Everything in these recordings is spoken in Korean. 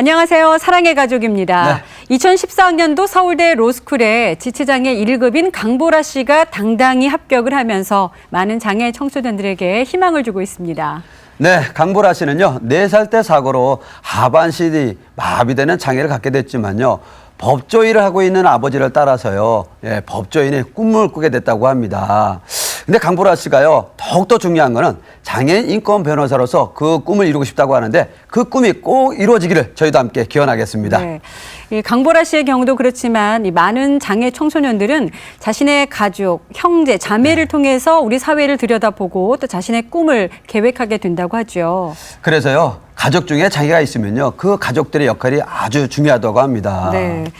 안녕하세요. 사랑의 가족입니다. 네. 2014학년도 서울대 로스쿨에 지체장애 1급인 강보라 씨가 당당히 합격을 하면서 많은 장애 청소년들에게 희망을 주고 있습니다. 네, 강보라 씨는요, 4살 때 사고로 하반신이 마비되는 장애를 갖게 됐지만요, 법조인을 하고 있는 아버지를 따라서요, 법조인의 꿈을 꾸게 됐다고 합니다. 근데 강보라 씨가요, 더욱더 중요한 거는 장애인 인권 변호사로서 그 꿈을 이루고 싶다고 하는데 그 꿈이 꼭 이루어지기를 저희도 함께 기원하겠습니다. 네. 이 강보라 씨의 경우도 그렇지만 이 많은 장애 청소년들은 자신의 가족, 형제, 자매를 통해서 우리 사회를 들여다보고 또 자신의 꿈을 계획하게 된다고 하죠. 그래서요, 가족 중에 장애가 있으면요, 그 가족들의 역할이 아주 중요하다고 합니다. 네.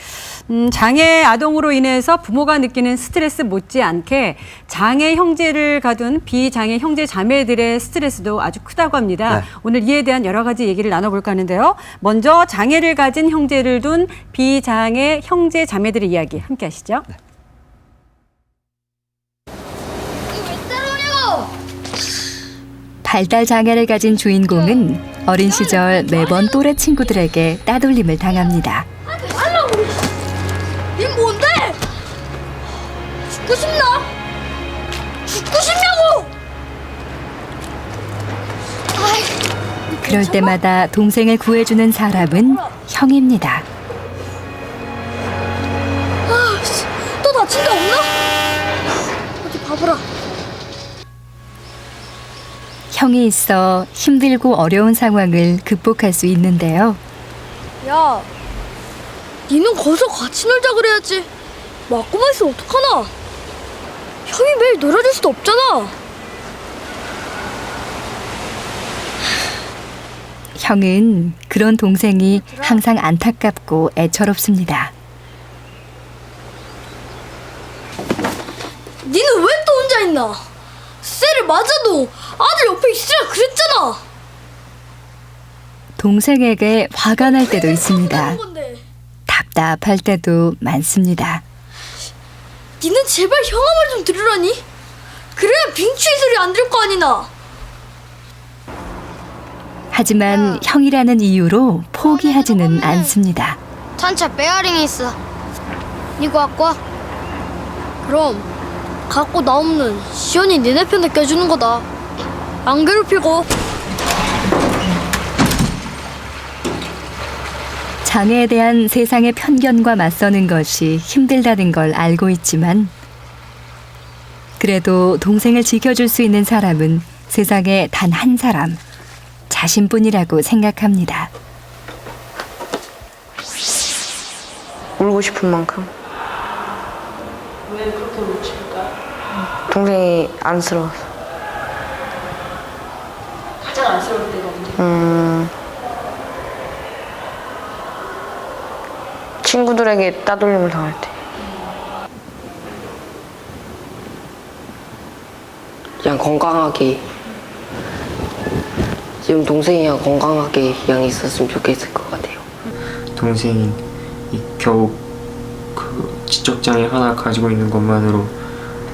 장애 아동으로 인해서 부모가 느끼는 스트레스 못지않게 장애 형제를 가둔 비장애 형제 자매들의 스트레스도 아주 크다고 합니다. 네. 오늘 이에 대한 여러 가지 얘기를 나눠볼까 하는데요. 먼저 장애를 가진 형제를 둔 비장애 형제 자매들의 이야기 함께 하시죠. 네. 발달 장애를 가진 주인공은 어린 시절 매번 또래 친구들에게 따돌림을 당합니다. 니 뭔데? 죽고 싶나? 죽고 싶냐고! 그럴 때마다 동생을 구해주는 사람은 형입니다. 또 다친 데 없나? 어디 봐보라. 형이 있어 힘들고 어려운 상황을 극복할 수 있는데요. 야, 니는 거기서 같이 놀자 그래야지. 맞고만 있으면 어떡하나? 형이 매일 놀아줄 수도 없잖아. 형은 그런 동생이 항상 안타깝고 애처롭습니다. 니는 왜 또 혼자 있나? 쎄를 맞아도 아들 옆에 있으라 그랬잖아. 동생에게 화가 날 때도 있습니다. 하는 건데. 답답할 때도 많습니다. 니는 제발 형아 말 좀 들으라니? 그래야 빙추이 소리 안 들을 거 아니나. 하지만 형이라는 이유로 포기하지는 않습니다. 단차 베어링이 있어. 이거 갖고 와. 그럼 갖고 나오면 시연이 니네 편에 껴주는 거다. 안 괴롭히고. 장애에 대한 세상의 편견과 맞서는 것이 힘들다는 걸 알고 있지만 그래도 동생을 지켜줄 수 있는 사람은 세상에 단 한 사람, 자신뿐이라고 생각합니다. 울고 싶은 만큼. 왜 그렇게 울고 싶을까? 동생이 안쓰러워서. 가장 안쓰러울 때가 언제? 친구들에게 따돌림을 당할 때. 그냥 건강하게, 지금 동생이랑 건강하게 그냥 있었으면 좋겠을 것 같아요. 동생이 겨우 그 지적장애 하나 가지고 있는 것만으로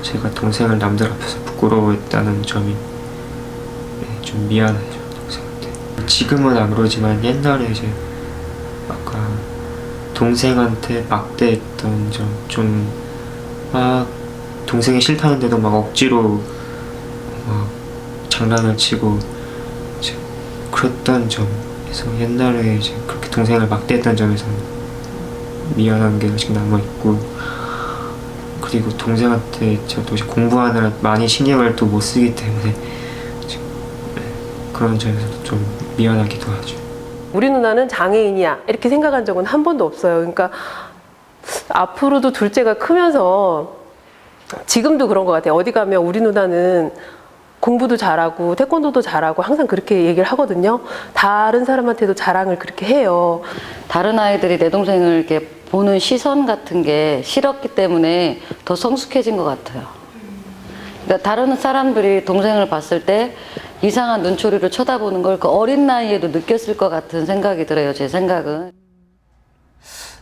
제가 동생을 남들 앞에서 부끄러워했다는 점이 좀 미안하죠, 동생한테. 지금은 안 그러지만 옛날에 이제 아까 동생한테 막대했던 점, 좀 막 동생이 싫다는데도 막 억지로 막 장난을 치고 이제 그랬던 점에서 옛날에 이제 그렇게 동생을 막대했던 점에서 미안한 게 아직 남아있고, 그리고 동생한테 저도 이제 공부하느라 많이 신경을 또 못 쓰기 때문에 그런 점에서도 좀 미안하기도 하죠. 우리 누나는 장애인이야 이렇게 생각한 적은 한 번도 없어요. 그러니까 앞으로도 둘째가 크면서 지금도 그런 것 같아요. 어디 가면 우리 누나는 공부도 잘하고 태권도도 잘하고 항상 그렇게 얘기를 하거든요. 다른 사람한테도 자랑을 그렇게 해요. 다른 아이들이 내 동생을 이렇게 보는 시선 같은 게 싫었기 때문에 더 성숙해진 것 같아요. 그러니까 다른 사람들이 동생을 봤을 때 이상한 눈초리로 쳐다보는 걸 그 어린 나이에도 느꼈을 것 같은 생각이 들어요, 제 생각은.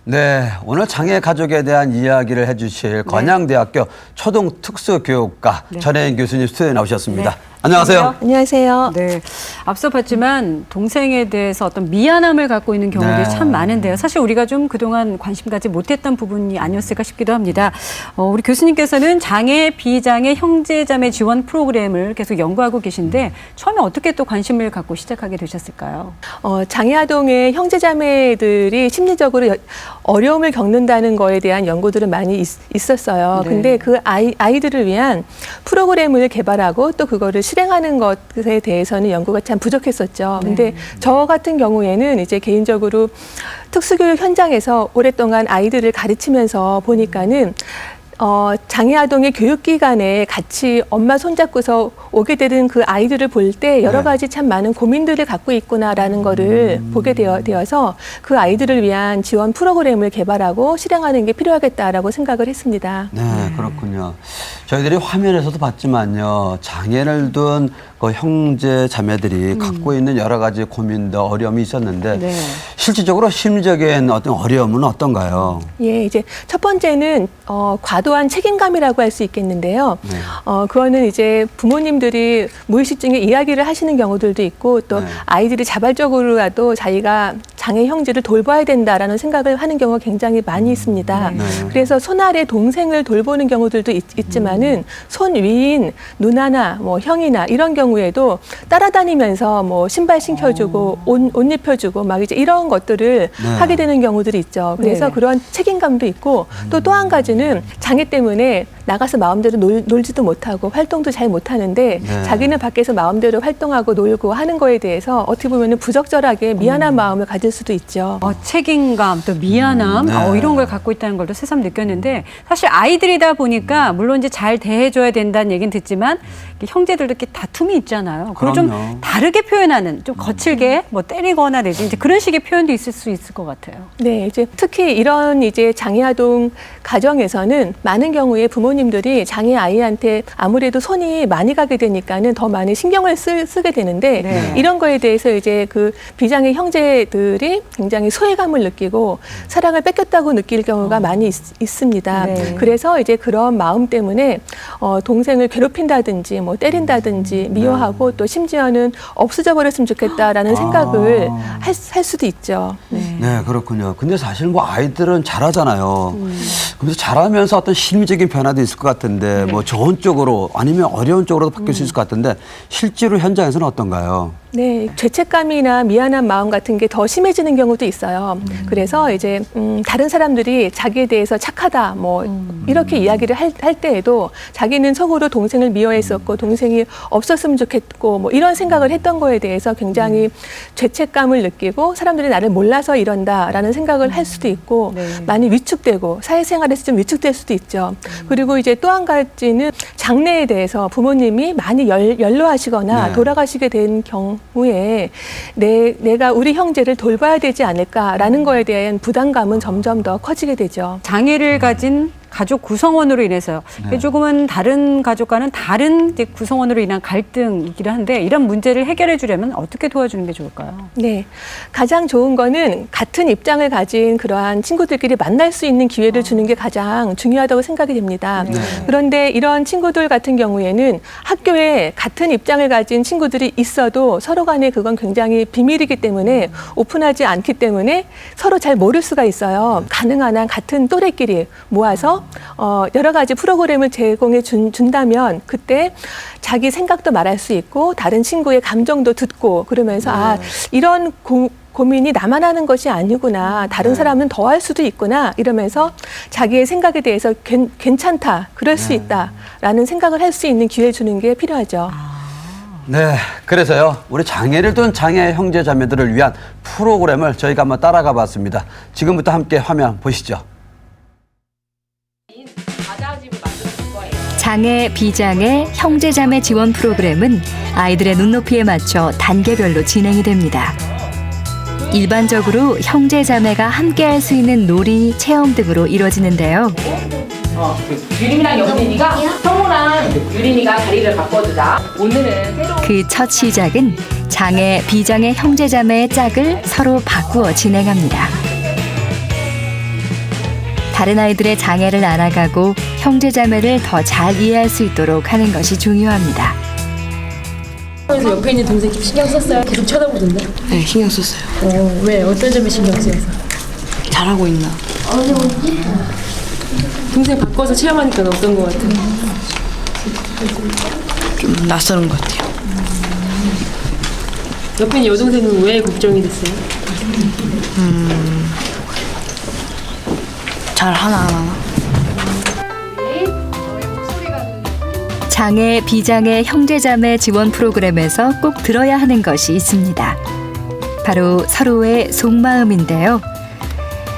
네, 오늘 장애 가족에 대한 이야기를 해주실 건양대학교 초등특수교육과 전혜인 교수님 스튜디오에 나오셨습니다. 네. 안녕하세요. 안녕하세요. 네. 앞서 봤지만 동생에 대해서 어떤 미안함을 갖고 있는 경우들이 네. 참 많은데요. 사실 우리가 좀 그동안 관심 갖지 못했던 부분이 아니었을까 싶기도 합니다. 우리 교수님께서는 장애, 비장애, 형제자매 지원 프로그램을 계속 연구하고 계신데 처음에 어떻게 또 관심을 갖고 시작하게 되셨을까요? 장애아동의 형제자매들이 심리적으로 어려움을 겪는다는 거에 대한 연구들은 많이 있었어요. 네. 근데 그 아이들을 위한 프로그램을 개발하고 또 그거를 실행하는 것에 대해서는 연구가 참 부족했었죠. 근데 저 같은 경우에는 이제 개인적으로 특수교육 현장에서 오랫동안 아이들을 가르치면서 보니까는 장애아동의 교육기관에 같이 엄마 손잡고서 오게 되는 그 아이들을 볼 때 여러 가지 참 많은 고민들을 갖고 있구나라는 거를 보게 되어서 그 아이들을 위한 지원 프로그램을 개발하고 실행하는 게 필요하겠다라고 생각을 했습니다. 네, 그렇군요. 저희들이 화면에서도 봤지만요, 장애를 둔 그 형제 자매들이 갖고 있는 여러 가지 고민도 어려움이 있었는데 네. 실질적으로 심리적인 어떤 어려움은 어떤가요? 예, 이제 첫 번째는 과도한 책임감이라고 할 수 있겠는데요. 네. 그거는 이제 부모님들이 무의식 중에 이야기를 하시는 경우들도 있고 또 네. 아이들이 자발적으로라도 자기가 장애 형제를 돌봐야 된다라는 생각을 하는 경우가 굉장히 많이 있습니다. 네. 그래서 손 아래 동생을 돌보는 경우들도 있지만은 손 위인 누나나 뭐 형이나 이런 경우에도 따라다니면서 뭐 신발 신겨주고 옷 입혀주고 막 이제 이런 것들을 네. 하게 되는 경우들이 있죠. 그래서 네. 그런 책임감도 있고 또 한 가지는 장애 때문에 나가서 마음대로 놀지도 못하고 활동도 잘 못하는데 네. 자기는 밖에서 마음대로 활동하고 놀고 하는 거에 대해서 어떻게 보면 부적절하게 미안한 마음을 가질 수도 있죠. 책임감, 또 미안함, 네. 이런 걸 갖고 있다는 걸 또 새삼 느꼈는데 사실 아이들이다 보니까 물론 이제 잘 대해줘야 된다는 얘기는 듣지만 형제들도 이렇게 다툼이 있잖아요. 그걸 좀 그럼요. 다르게 표현하는, 좀 거칠게 뭐 때리거나 내지 이제 그런 식의 표현도 있을 수 있을 것 같아요. 네, 이제 특히 이런 이제 장애아동 가정에서는 많은 경우에 부모님들이 장애 아이한테 아무래도 손이 많이 가게 되니까는 더 많이 신경을 쓰게 되는데 네. 이런 거에 대해서 이제 그 비장애 형제들이 굉장히 소외감을 느끼고 사랑을 뺏겼다고 느낄 경우가 많이 있습니다. 네. 그래서 이제 그런 마음 때문에 동생을 괴롭힌다든지 뭐 때린다든지 미워하고 또 심지어는 없어져 버렸으면 좋겠다라는 생각을 할 수도 있죠. 네, 그렇군요. 근데 사실 뭐 아이들은 잘하잖아요. 근데 잘하면서 어떤 심리적인 변화도 있을 것 같은데 뭐 좋은 쪽으로 아니면 어려운 쪽으로도 바뀔 수 있을 것 같은데 실제로 현장에서는 어떤가요? 네, 죄책감이나 미안한 마음 같은 게 더 심해지는 경우도 있어요. 그래서 이제 다른 사람들이 자기에 대해서 착하다, 뭐 이렇게 이야기를 할 때에도 자기는 속으로 동생을 미워했었고 동생이 없었으면 좋겠고 뭐 이런 생각을 했던 거에 대해서 굉장히 죄책감을 느끼고 사람들이 나를 몰라서 이런다라는 생각을 할 수도 있고 네. 많이 위축되고 사회생활에서 좀 위축될 수도 있죠. 그리고 이제 또 한 가지는 장래에 대해서 부모님이 많이 연로하시거나 네. 돌아가시게 된 경우에 내가 우리 형제를 돌봐야 되지 않을까라는 거에 대한 부담감은 점점 더 커지게 되죠. 장애를 가진 가족 구성원으로 인해서 네. 조금은 다른 가족과는 다른 이제 구성원으로 인한 갈등이기도 한데 이런 문제를 해결해 주려면 어떻게 도와주는 게 좋을까요? 네, 가장 좋은 거는 같은 입장을 가진 그러한 친구들끼리 만날 수 있는 기회를 주는 게 가장 중요하다고 생각이 됩니다. 그런데 이런 친구들 같은 경우에는 학교에 같은 입장을 가진 친구들이 있어도 서로 간에 그건 굉장히 비밀이기 때문에 오픈하지 않기 때문에 서로 잘 모를 수가 있어요. 가능한 한 같은 또래끼리 모아서 여러 가지 프로그램을 제공해 준다면 그때 자기 생각도 말할 수 있고 다른 친구의 감정도 듣고 그러면서 이런 고민이 나만 하는 것이 아니구나. 다른 사람은 더 할 수도 있구나. 이러면서 자기의 생각에 대해서 괜찮다. 그럴 수 있다라는 생각을 할 수 있는 기회를 주는 게 필요하죠. 네, 그래서요, 우리 장애를 둔 장애 형제 자매들을 위한 프로그램을 저희가 한번 따라가 봤습니다. 지금부터 함께 화면 보시죠. 장애, 비장애, 형제자매 지원 프로그램은 아이들의 눈높이에 맞춰 단계별로 진행이 됩니다. 일반적으로 형제자매가 함께할 수 있는 놀이, 체험 등으로 이루어지는데요. 유림이랑 영진이가 성우랑 유림이가 자리를 바꿔주자. 오늘은 새로운 그 첫 시작은 장애, 비장애 형제자매의 짝을 서로 바꾸어 진행합니다. 다른 아이들의 장애를 알아가고 형제자매를 더 잘 이해할 수 있도록 하는 것이 중요합니다. 그래서 옆에 있는 동생 좀 신경 썼어요? 계속 쳐다보던데? 네, 신경 썼어요. 왜? 어떤 점에 신경 쓰여서? 잘하고 있나? 동생 바꿔서 체험하니까 어떤 것 같아요? 좀 낯설은 것 같아요. 옆에 있는 여동생은 왜 걱정이 됐어요? 잘 하나 안 하나? 장애, 비장애, 형제자매 지원 프로그램에서 꼭 들어야 하는 것이 있습니다. 바로 서로의 속마음인데요.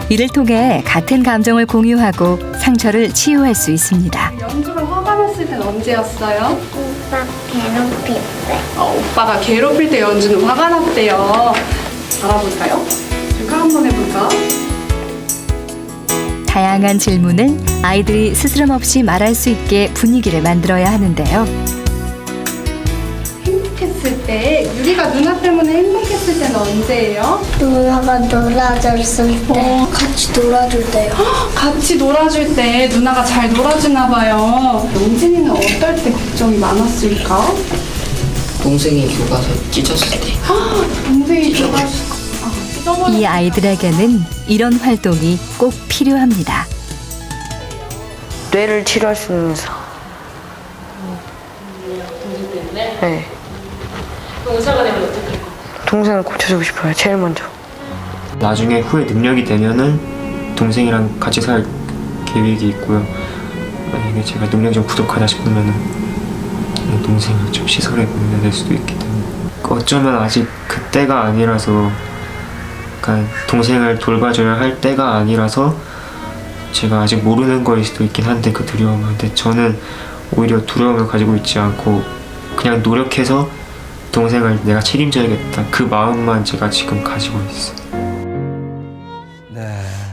이를 통해 같은 감정을 공유하고 상처를 치유할 수 있습니다. 연주가 화가 났을 땐 언제였어요? 오빠 괴롭힐 때. 오빠가 괴롭힐 때 연주는 화가 났대요. 알아볼까요? 잠깐 한번 해볼까? 다양한 질문을 아이들이 스스럼 없이 말할 수 있게 분위기를 만들어야 하는데요. 행복했을 때, 유리가 누나 때문에 행복했을 때는 언제예요? 누나가 놀아줬을 때. 같이 놀아줄 때요. 같이 놀아줄 때 누나가 잘 놀아주나 봐요. 영진이는 어떨 때 걱정이 많았을까? 동생이 교과서 찢었을 때. 동생이 좋아했을까? 이 아이들에게는 이런 활동이 꼭 필요합니다. 뇌를 치료할 수 있는 의사. 네. 의사가 되면 어떻게 할 거예요? 동생을 고쳐주고 싶어요, 제일 먼저. 나중에 후에 능력이 되면은 동생이랑 같이 살 계획이 있고요. 만약에 제가 능력이 좀 부족하다 싶으면은 동생을 좀 시설에 보내야 될 수도 있기 때문에 어쩌면 아직 그때가 아니라서, 그러니까 동생을 돌봐줘야 할 때가 아니라서 제가 아직 모르는 거일 수도 있긴 한데, 그 두려움은. 근데 저는 오히려 두려움을 가지고 있지 않고 그냥 노력해서 동생을 내가 책임져야겠다, 그 마음만 제가 지금 가지고 있어요.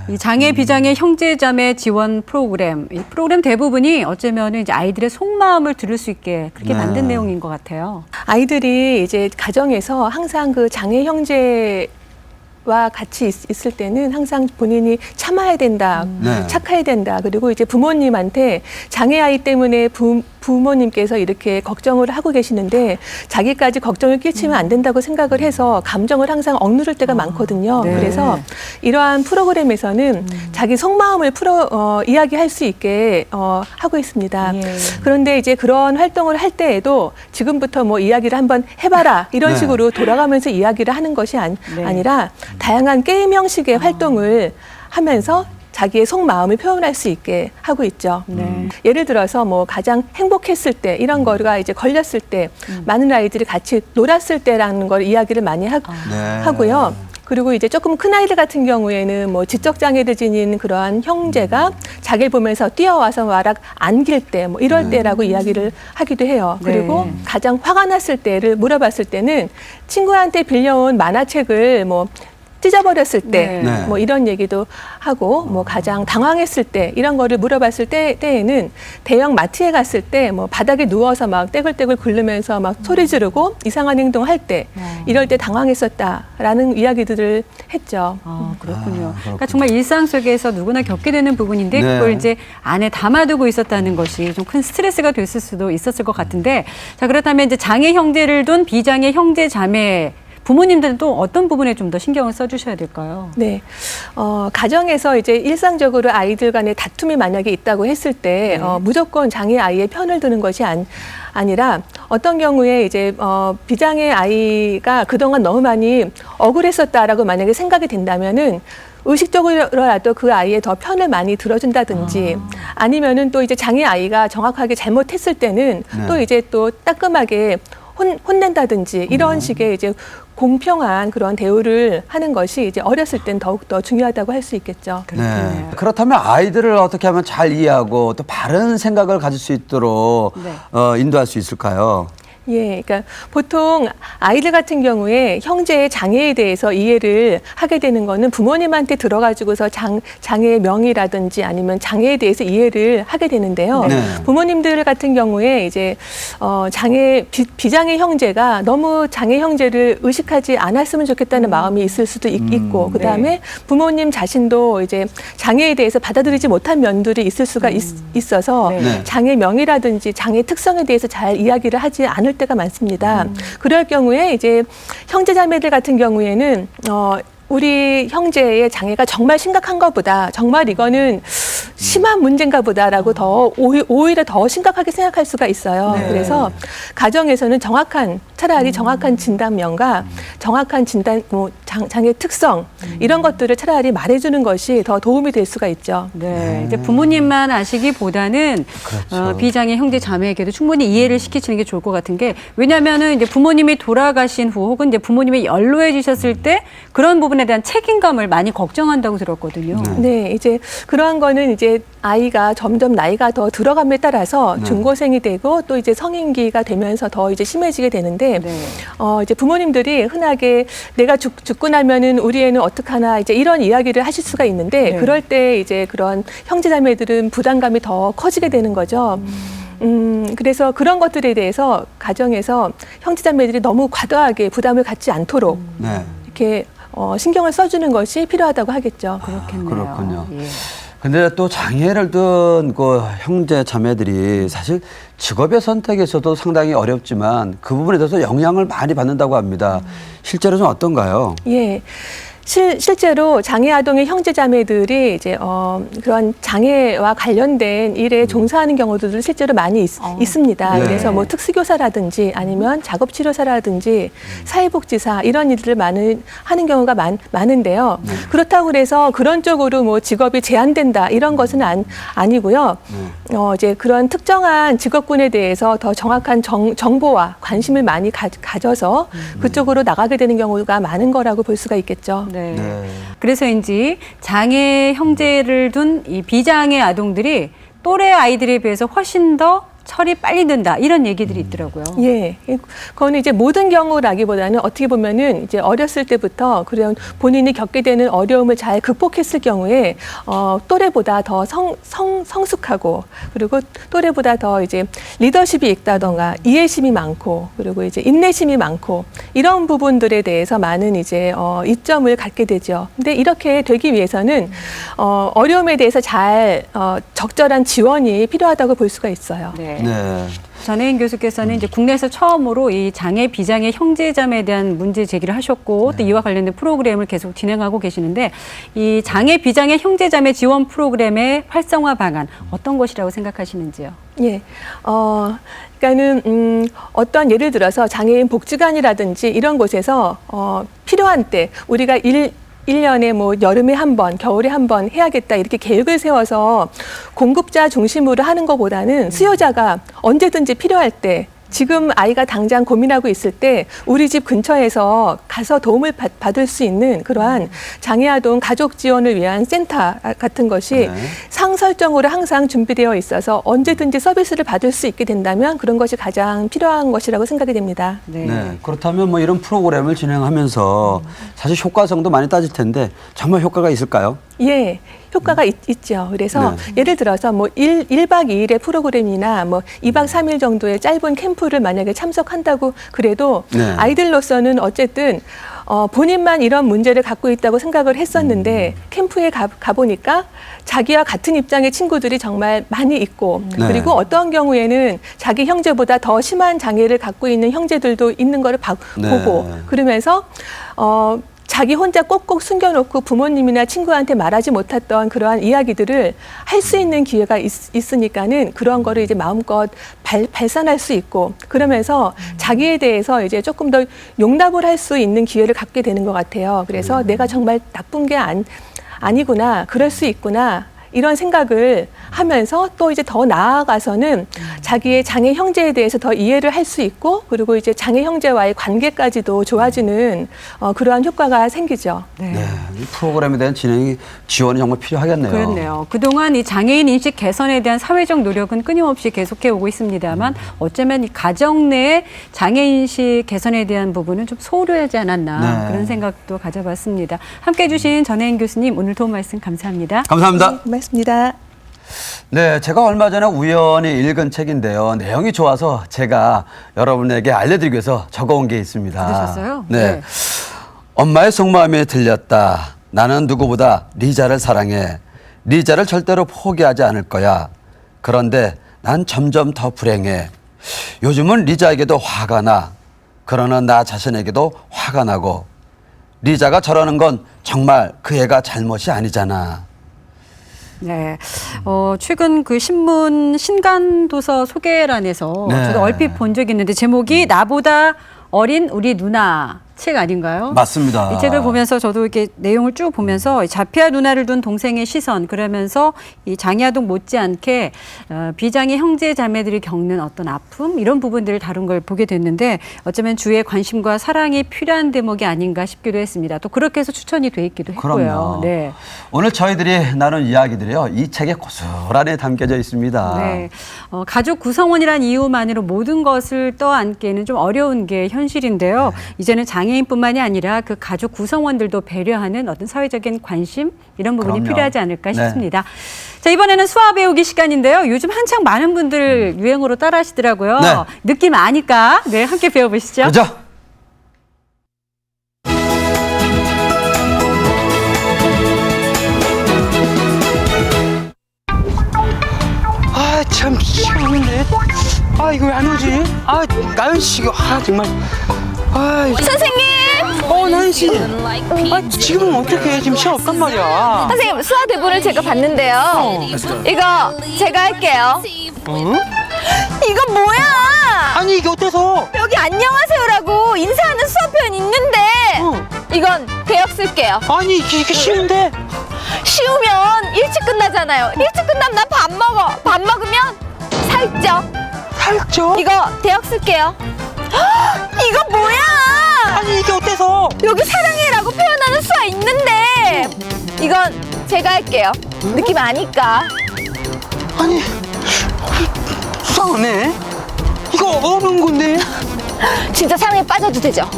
이 장애, 비장애, 형제자매 지원 프로그램, 이 프로그램 대부분이 어쩌면 이제 아이들의 속마음을 들을 수 있게 그렇게 만든 내용인 것 같아요. 아이들이 이제 가정에서 항상 그 장애 형제와 같이 있을 때는 항상 본인이 참아야 된다, 착해야 된다. 그리고 이제 부모님한테 장애 아이 때문에 부모님께서 이렇게 걱정을 하고 계시는데 자기까지 걱정을 끼치면 안 된다고 생각을 해서 감정을 항상 억누를 때가 많거든요. 네. 그래서 이러한 프로그램에서는 자기 속마음을 이야기할 수 있게 하고 있습니다. 예. 그런데 이제 그런 활동을 할 때에도 지금부터 뭐 이야기를 한번 해봐라 이런 식으로 돌아가면서 이야기를 하는 것이 아니라 다양한 게임 형식의 활동을 하면서 자기의 속마음을 표현할 수 있게 하고 있죠. 예를 들어서 뭐 가장 행복했을 때 이런 거가 이제 걸렸을 때 많은 아이들이 같이 놀았을 때라는 걸 이야기를 많이 하고요. 그리고 이제 조금 큰 아이들 같은 경우에는 뭐 지적장애를 지닌 그러한 형제가 자기를 보면서 뛰어와서 와락 안길 때 뭐 이럴 때라고 이야기를 하기도 해요. 그리고 가장 화가 났을 때를 물어봤을 때는 친구한테 빌려온 만화책을 뭐 찢어버렸을 때, 뭐 이런 얘기도 하고, 뭐 가장 당황했을 때, 이런 거를 물어봤을 때에는 대형 마트에 갔을 때, 뭐 바닥에 누워서 막 떼굴떼굴 굴르면서 막 소리 지르고 이상한 행동할 때, 이럴 때 당황했었다라는 이야기들을 했죠. 그렇군요. 그러니까 정말 일상 속에서 누구나 겪게 되는 부분인데 그걸 이제 안에 담아두고 있었다는 것이 좀 큰 스트레스가 됐을 수도 있었을 것 같은데, 자, 그렇다면 이제 장애 형제를 둔 비장애 형제 자매 부모님들도 어떤 부분에 좀 더 신경을 써주셔야 될까요? 네, 가정에서 이제 일상적으로 아이들 간의 다툼이 만약에 있다고 했을 때 무조건 장애 아이의 편을 드는 것이 아니라 어떤 경우에 이제 비장애 아이가 그동안 너무 많이 억울했었다라고 만약에 생각이 된다면은 의식적으로라도 그 아이의 더 편을 많이 들어준다든지 아니면은 또 이제 장애 아이가 정확하게 잘못했을 때는 또 이제 또 따끔하게 혼낸다든지 이런 식의 이제 공평한 그런 대우를 하는 것이 이제 어렸을 땐 더욱더 중요하다고 할 수 있겠죠. 네. 그렇다면 아이들을 어떻게 하면 잘 이해하고 또 바른 생각을 가질 수 있도록 인도할 수 있을까요? 예, 그러니까 보통 아이들 같은 경우에 형제의 장애에 대해서 이해를 하게 되는 거는 부모님한테 들어가지고서 장애의 명의라든지 아니면 장애에 대해서 이해를 하게 되는데요. 부모님들 같은 경우에 이제 비장애 형제가 너무 장애 형제를 의식하지 않았으면 좋겠다는 마음이 있을 수도 있고, 그 다음에 부모님 자신도 이제 장애에 대해서 받아들이지 못한 면들이 있을 수가 있어서 장애 명의라든지 장애 특성에 대해서 잘 이야기를 하지 않을 않을 때가 많습니다. 그럴 경우에 이제 형제자매들 같은 경우에는 우리 형제의 장애가 정말 심각한 것보다 정말 이거는 심한 문제인가 보다라고 더 오히려 더 심각하게 생각할 수가 있어요. 네. 그래서 가정에서는 차라리 정확한 진단명과 정확한 진단 장애 특성 이런 것들을 차라리 말해주는 것이 더 도움이 될 수가 있죠. 네, 이제 부모님만 아시기보다는 그렇죠. 비장애 형제 자매에게도 충분히 이해를 시키시는 게 좋을 것 같은 게, 왜냐하면은 이제 부모님이 돌아가신 후 혹은 이제 부모님이 연로해지셨을 때 그런 부분에 대한 책임감을 많이 걱정한다고 들었거든요. 네, 이제 그러한 거는 이제 아이가 점점 나이가 더 들어감에 따라서 중고생이 되고 또 이제 성인기가 되면서 더 이제 심해지게 되는데, 이제 부모님들이 흔하게 내가 죽고 나면은 우리 애는 어떡하나 이제 이런 이야기를 하실 수가 있는데, 그럴 때 이제 그런 형제자매들은 부담감이 더 커지게 되는 거죠. 그래서 그런 것들에 대해서 가정에서 형제자매들이 너무 과도하게 부담을 갖지 않도록 이렇게 신경을 써주는 것이 필요하다고 하겠죠. 그렇겠네요. 그렇군요. 예. 근데 또 장애를 둔 그 형제 자매들이 사실 직업의 선택에서도 상당히 어렵지만 그 부분에 대해서 영향을 많이 받는다고 합니다. 실제로 좀 어떤가요? 예. 실제로 장애 아동의 형제자매들이 이제 그런 장애와 관련된 일에 종사하는 경우도 실제로 많이 있습니다. 네. 그래서 뭐 특수교사라든지 아니면 작업치료사라든지 사회복지사 이런 일들을 하는 경우가 많은데요. 그렇다고 해서 그런 쪽으로 뭐 직업이 제한된다 이런 것은 아니고요. 이제 그런 특정한 직업군에 대해서 더 정확한 정보와 관심을 많이 가져서 그쪽으로 나가게 되는 경우가 많은 거라고 볼 수가 있겠죠. 네. 그래서인지 장애 형제를 둔 이 비장애 아동들이 또래 아이들에 비해서 훨씬 더 철이 빨리 든다 이런 얘기들이 있더라고요. 예, 그거는 이제 모든 경우라기보다는 어떻게 보면은 이제 어렸을 때부터 그런 본인이 겪게 되는 어려움을 잘 극복했을 경우에 또래보다 더 성숙하고 그리고 또래보다 더 이제 리더십이 있다던가 이해심이 많고 그리고 이제 인내심이 많고 이런 부분들에 대해서 많은 이제 이점을 갖게 되죠. 근데 이렇게 되기 위해서는 어려움에 대해서 잘 적절한 지원이 필요하다고 볼 수가 있어요. 네. 네. 전혜인 교수께서는 이제 국내에서 처음으로 이 장애 비장애 형제자매에 대한 문제 제기를 하셨고 또 이와 관련된 프로그램을 계속 진행하고 계시는데, 이 장애 비장애 형제자매 지원 프로그램의 활성화 방안 어떤 것이라고 생각하시는지요? 예, 그러니까는 어떤 예를 들어서 장애인 복지관이라든지 이런 곳에서 필요한 때 우리가 1년에 뭐 여름에 한 번, 겨울에 한 번 해야겠다 이렇게 계획을 세워서 공급자 중심으로 하는 것보다는 수요자가 언제든지 필요할 때 지금 아이가 당장 고민하고 있을 때 우리 집 근처에서 가서 도움을 받을 수 있는 그러한 장애아동 가족 지원을 위한 센터 같은 것이 상설정으로 항상 준비되어 있어서 언제든지 서비스를 받을 수 있게 된다면 그런 것이 가장 필요한 것이라고 생각이 됩니다. 네. 그렇다면 뭐 이런 프로그램을 진행하면서 사실 효과성도 많이 따질 텐데 정말 효과가 있을까요? 예, 효과가 있죠. 그래서 예를 들어서 뭐 1박 2일의 프로그램이나 뭐 2박 3일 정도의 짧은 캠프를 만약에 참석한다고 그래도 아이들로서는 어쨌든 본인만 이런 문제를 갖고 있다고 생각을 했었는데 캠프에 가보니까 자기와 같은 입장의 친구들이 정말 많이 있고 그리고 어떤 경우에는 자기 형제보다 더 심한 장애를 갖고 있는 형제들도 있는 거를 보고 그러면서 자기 혼자 꼭꼭 숨겨놓고 부모님이나 친구한테 말하지 못했던 그러한 이야기들을 할 수 있는 기회가 있으니까는 그런 거를 이제 마음껏 발산할 수 있고 그러면서 자기에 대해서 이제 조금 더 용납을 할 수 있는 기회를 갖게 되는 것 같아요. 그래서 내가 정말 나쁜 게 아니구나, 그럴 수 있구나. 이런 생각을 하면서 또 이제 더 나아가서는 자기의 장애 형제에 대해서 더 이해를 할 수 있고 그리고 이제 장애 형제와의 관계까지도 좋아지는 그러한 효과가 생기죠. 네. 이 프로그램에 대한 지원이 정말 필요하겠네요. 그렇네요. 그동안 이 장애인 인식 개선에 대한 사회적 노력은 끊임없이 계속해 오고 있습니다만 어쩌면 이 가정 내 장애인식 개선에 대한 부분은 좀 소홀하지 않았나 그런 생각도 가져봤습니다. 함께해 주신 전혜인 교수님 오늘 도움 말씀 감사합니다. 감사합니다. 고맙습니다. 네, 제가 얼마 전에 우연히 읽은 책인데요. 내용이 좋아서 제가 여러분에게 알려드리기 위해서 적어온 게 있습니다. 그러셨어요? 네. 엄마의 속마음이 들렸다. 나는 누구보다 리자를 사랑해. 리자를 절대로 포기하지 않을 거야. 그런데 난 점점 더 불행해. 요즘은 리자에게도 화가 나. 그러는 나 자신에게도 화가 나고 리자가 저러는 건 정말 그 애가 잘못이 아니잖아. 네. 최근 그 신문 신간도서 소개란에서 네. 저도 얼핏 본 적이 있는데 제목이 나보다 어린 우리 누나 책 아닌가요? 맞습니다. 이 책을 보면서 저도 이렇게 내용을 쭉 보면서 자폐아 누나를 둔 동생의 시선, 그러면서 이 장애아동 못지않게 비장애 형제 자매들이 겪는 어떤 아픔 이런 부분들을 다룬 걸 보게 됐는데 어쩌면 주의 관심과 사랑이 필요한 대목이 아닌가 싶기도 했습니다. 또 그렇게 해서 추천이 돼 있기도 했고요. 그럼요. 네. 오늘 저희들이 나눈 이야기들이요. 이 책에 고스란히 담겨져 있습니다. 네. 가족 구성원이란 이유만으로 모든 것을 떠안기에는 좀 어려운 게 현실인데요. 이제는 장애인뿐만이 아니라 그 가족 구성원들도 배려하는 어떤 사회적인 관심 이런 부분이 그럼요. 필요하지 않을까 네. 싶습니다. 자, 이번에는 수화 배우기 시간인데요. 요즘 한창 많은 분들 유행어로 따라 하시더라고요. 네. 느낌 아니까 네, 함께 배워보시죠. 그죠? 아, 참 시간 없는데. 아, 이거 왜 안 오지? 아, 나연 씨 이거 정말. 아, 선생님! 나연 씨. 아, 지금은 어떻게 지금 시간 없단 말이야. 선생님, 수화 대본을 제가 봤는데요. 이거 제가 할게요. 이거 뭐야? 아니, 이게 어때서? 여기 안녕하세요라고 인사하는 수화 표현 있는데 이건 대역 쓸게요. 아니, 이게 쉬운데? 쉬우면 일찍 끝나잖아요. 일찍 끝나면 난 밥 먹어. 밥 먹으면 살쪄. 살쪄? 이거 대역 쓸게요. 이거 뭐야? 아니, 이게 어때서? 여기 사랑해라고 표현하는 수화 있는데 이건 제가 할게요. 느낌 아니까. 아니, 수상하네. 이거 어려운 건데. 진짜 사랑에 빠져도 되죠?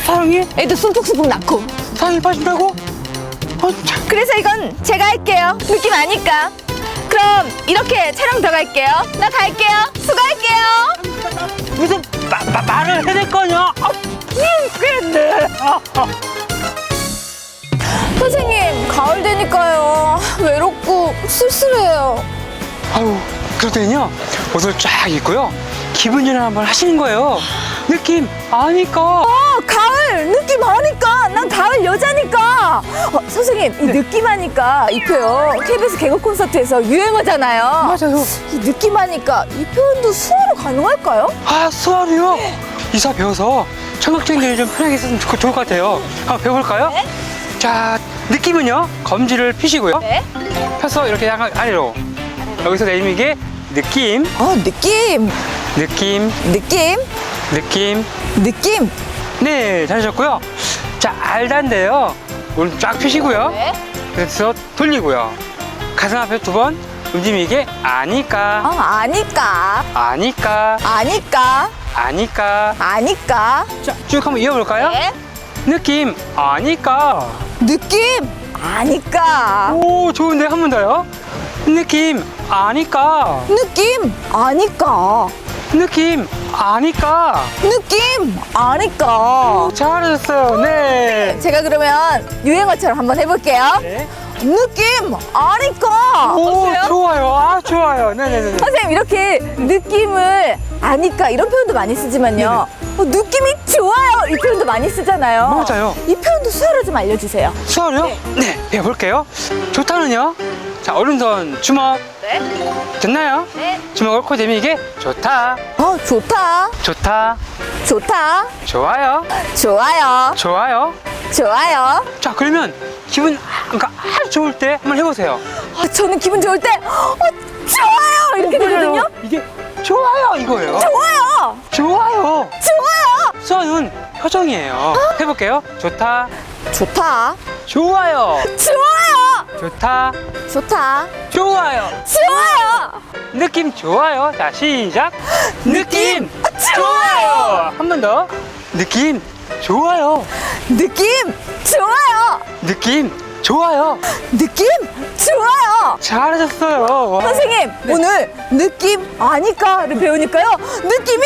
사랑해? 애도 숨푹숨푹 낳고. 사랑에 빠진다고? 그래서 이건 제가 할게요. 느낌 아니까. 그럼 이렇게 촬영 들어갈게요. 나 갈게요. 수고할게요. 무슨 말을 해야 될 거냐? 미치겠네. 선생님, 가을 되니까요. 외롭고 쓸쓸해요. 아유, 그럴 때는요, 옷을 쫙 입고요, 기분 전환 한번 하시는 거예요. 느낌 아니까. 가을 느낌 아니까. 난 가을 여자니까. 선생님, 이 느낌 아니까 이 표현 KBS 개그 콘서트에서 유행어잖아요. 맞아요. 이 느낌 아니까 이 표현도 수화로 가능할까요? 아, 수화로요? 이사 배워서 청각장애를 좀 편하게 썼으면 좋을 것 같아요. 한번 배워볼까요? 네. 자, 느낌은요, 검지를 펴시고요. 네. 펴서 이렇게 약간 아래로. 여기서 내리는 게 느낌, 느낌, 느낌, 느낌, 느낌. 느낌. 네, 잘하셨고요. 자, 알다인데요, 오른 쫙 펴시고요. 네. 그래서 돌리고요. 가슴 앞에 2번 움직이게 아니까, 아니까, 아니까, 아니까, 아니까. 아니까. 자, 쭉 한번 이어볼까요? 네. 느낌 아니까. 느낌 아니까. 오, 좋은데 한 번 더요. 느낌 아니까. 느낌 아니까. 느낌 아니까. 느낌 아니까. 잘하셨어요. 네. 제가 그러면 유행어처럼 한번 해볼게요. 네. 느낌 아니까. 오, 어때요? 좋아요. 아, 좋아요. 네네네. 선생님, 이렇게 느낌을 아니까 이런 표현도 많이 쓰지만요. 느낌이 좋아요 이 표현도 많이 쓰잖아요. 맞아요. 이 표현도 수화로 좀 알려주세요. 수화로요? 네, 배워볼게요. 좋다는요. 자, 오른손 주먹. 네. 됐나요? 네. 주먹을 코 대미게 좋다. 좋다. 좋다. 좋다. 좋아요. 좋아요. 좋아요. 좋아요. 자, 그러면 기분 그러니까 아주 좋을 때 한번 해보세요. 저는 기분 좋을 때 좋아요 이렇게 되거든요. 이게 좋아요 이거예요. 좋아요. 좋아요. 좋아요. 수화는 표정이에요. 해볼게요. 좋다. 좋다. 좋아요. 좋아요. 좋다. 좋다. 좋아요. 좋아요. 느낌 좋아요. 자, 시작. 느낌 좋아요. 한 번 더. 느낌 좋아요. 느낌 좋아요. 느낌 좋아요. 느낌 좋아요. 잘하셨어요. 선생님, 오늘 느낌 아니까를 배우니까요. 느낌이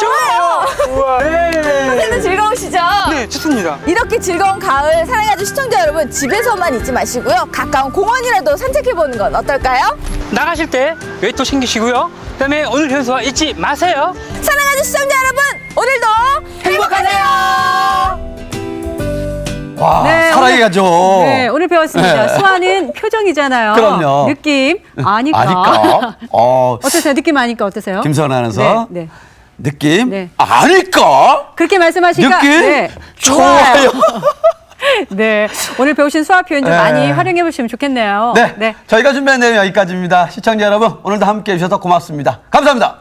좋아요. 우와. 네. 선생님도 즐거우시죠? 네, 좋습니다. 이렇게 즐거운 가을 사랑해준 시청자 여러분, 집에서만 있지 마시고요. 가까운 공원이라도 산책해보는 건 어떨까요? 나가실 때 웨이트 챙기시고요. 그다음에 오늘 배운 수화 잊지 마세요. 사랑하는 시청자 여러분, 오늘도 행복하세요. 와, 네, 사랑해야죠. 네, 오늘 배웠습니다. 네. 수화는 표정이잖아요. 그럼요. 느낌 아니까. 아니까. 어떠세요? 느낌 아니까 어떠세요? 김성은 아나운서. 네, 네. 느낌? 네. 아니까? 그렇게 말씀하시니까 느낌? 네, 좋아요. 네, 오늘 배우신 수화 표현 좀 네. 많이 활용해 보시면 좋겠네요. 네. 저희가 준비한 내용 여기까지입니다. 시청자 여러분, 오늘도 함께 해주셔서 고맙습니다. 감사합니다.